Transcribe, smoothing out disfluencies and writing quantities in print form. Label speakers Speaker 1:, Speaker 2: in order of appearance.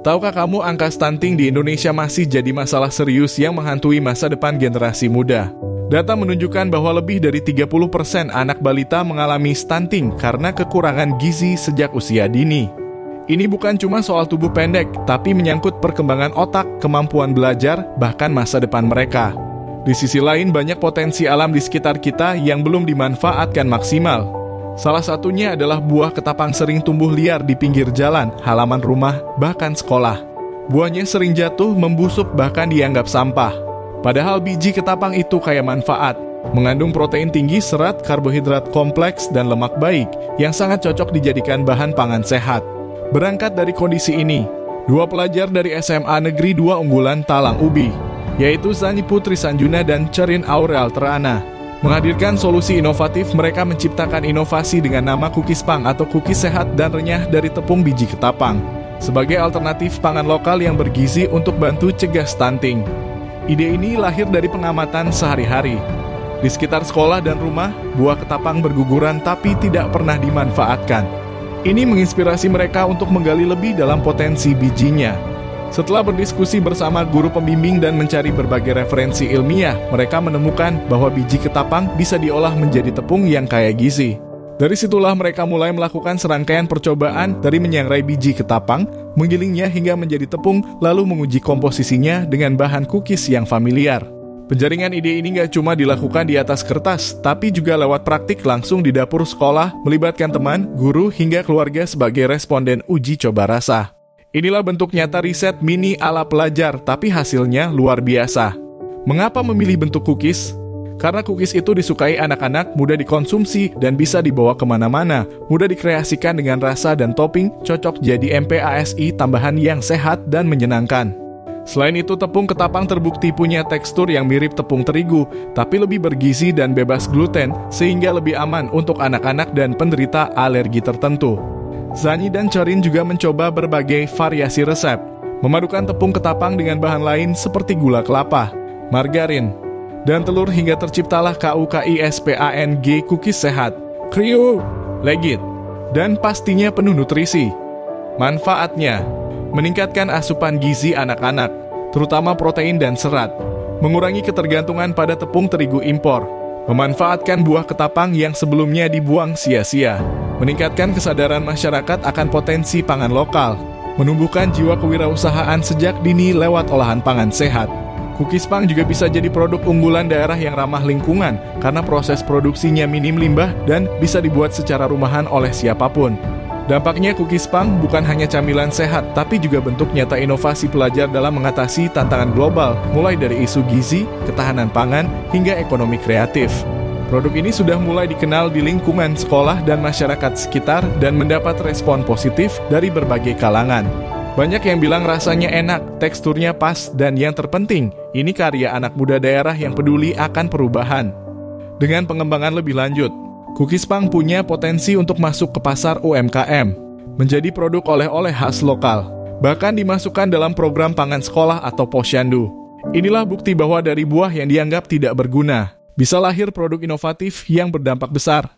Speaker 1: Tahukah kamu angka stunting di Indonesia masih jadi masalah serius yang menghantui masa depan generasi muda? Data menunjukkan bahwa lebih dari 30% anak balita mengalami stunting karena kekurangan gizi sejak usia dini. Ini bukan cuma soal tubuh pendek, tapi menyangkut perkembangan otak, kemampuan belajar, bahkan masa depan mereka. Di sisi lain, banyak potensi alam di sekitar kita yang belum dimanfaatkan maksimal. Salah satunya adalah buah ketapang sering tumbuh liar di pinggir jalan, halaman rumah, bahkan sekolah. Buahnya sering jatuh, membusuk, bahkan dianggap sampah. Padahal biji ketapang itu kaya manfaat, mengandung protein tinggi, serat, karbohidrat kompleks, dan lemak baik yang sangat cocok dijadikan bahan pangan sehat. Berangkat dari kondisi ini, 2 pelajar dari SMA Negeri 2 unggulan Talang Ubi, yaitu Zanny Putri Sanjuna dan Cerin Aurel Terana, menghadirkan solusi inovatif. Mereka menciptakan inovasi dengan nama Cookies Pang atau cookies sehat dan renyah dari tepung biji ketapang, sebagai alternatif pangan lokal yang bergizi untuk bantu cegah stunting. Ide ini lahir dari pengamatan sehari-hari. Di sekitar sekolah dan rumah, buah ketapang berguguran tapi tidak pernah dimanfaatkan. Ini menginspirasi mereka untuk menggali lebih dalam potensi bijinya. Setelah berdiskusi bersama guru pembimbing dan mencari berbagai referensi ilmiah, mereka menemukan bahwa biji ketapang bisa diolah menjadi tepung yang kaya gizi. Dari situlah mereka mulai melakukan serangkaian percobaan dari menyangrai biji ketapang, menggilingnya hingga menjadi tepung, lalu menguji komposisinya dengan bahan cookies yang familiar. Penjaringan ide ini gak cuma dilakukan di atas kertas, tapi juga lewat praktik langsung di dapur sekolah, melibatkan teman, guru, hingga keluarga sebagai responden uji coba rasa. Inilah bentuk nyata riset mini ala pelajar, tapi hasilnya luar biasa. Mengapa memilih bentuk cookies? Karena cookies itu disukai anak-anak, mudah dikonsumsi, dan bisa dibawa kemana-mana, mudah dikreasikan dengan rasa dan topping, cocok jadi MPASI tambahan yang sehat dan menyenangkan. Selain itu, tepung ketapang terbukti punya tekstur yang mirip tepung terigu, tapi lebih bergizi dan bebas gluten, sehingga lebih aman untuk anak-anak dan penderita alergi tertentu. Zanny dan Cerin juga mencoba berbagai variasi resep, memadukan tepung ketapang dengan bahan lain seperti gula kelapa, margarin, dan telur hingga terciptalah KUKISPANG cookies sehat, kriuk, legit, dan pastinya penuh nutrisi. Manfaatnya, meningkatkan asupan gizi anak-anak, terutama protein dan serat, mengurangi ketergantungan pada tepung terigu impor, memanfaatkan buah ketapang yang sebelumnya dibuang sia-sia, meningkatkan kesadaran masyarakat akan potensi pangan lokal, menumbuhkan jiwa kewirausahaan sejak dini lewat olahan pangan sehat. Cookies Pang juga bisa jadi produk unggulan daerah yang ramah lingkungan karena proses produksinya minim limbah dan bisa dibuat secara rumahan oleh siapapun. Dampaknya Cookies Pang bukan hanya camilan sehat, tapi juga bentuk nyata inovasi pelajar dalam mengatasi tantangan global, mulai dari isu gizi, ketahanan pangan, hingga ekonomi kreatif. Produk ini sudah mulai dikenal di lingkungan sekolah dan masyarakat sekitar dan mendapat respon positif dari berbagai kalangan. Banyak yang bilang rasanya enak, teksturnya pas, dan yang terpenting, ini karya anak muda daerah yang peduli akan perubahan. Dengan pengembangan lebih lanjut, Cookies Pang punya potensi untuk masuk ke pasar UMKM, menjadi produk oleh-oleh khas lokal, bahkan dimasukkan dalam program pangan sekolah atau posyandu. Inilah bukti bahwa dari buah yang dianggap tidak berguna, bisa lahir produk inovatif yang berdampak besar.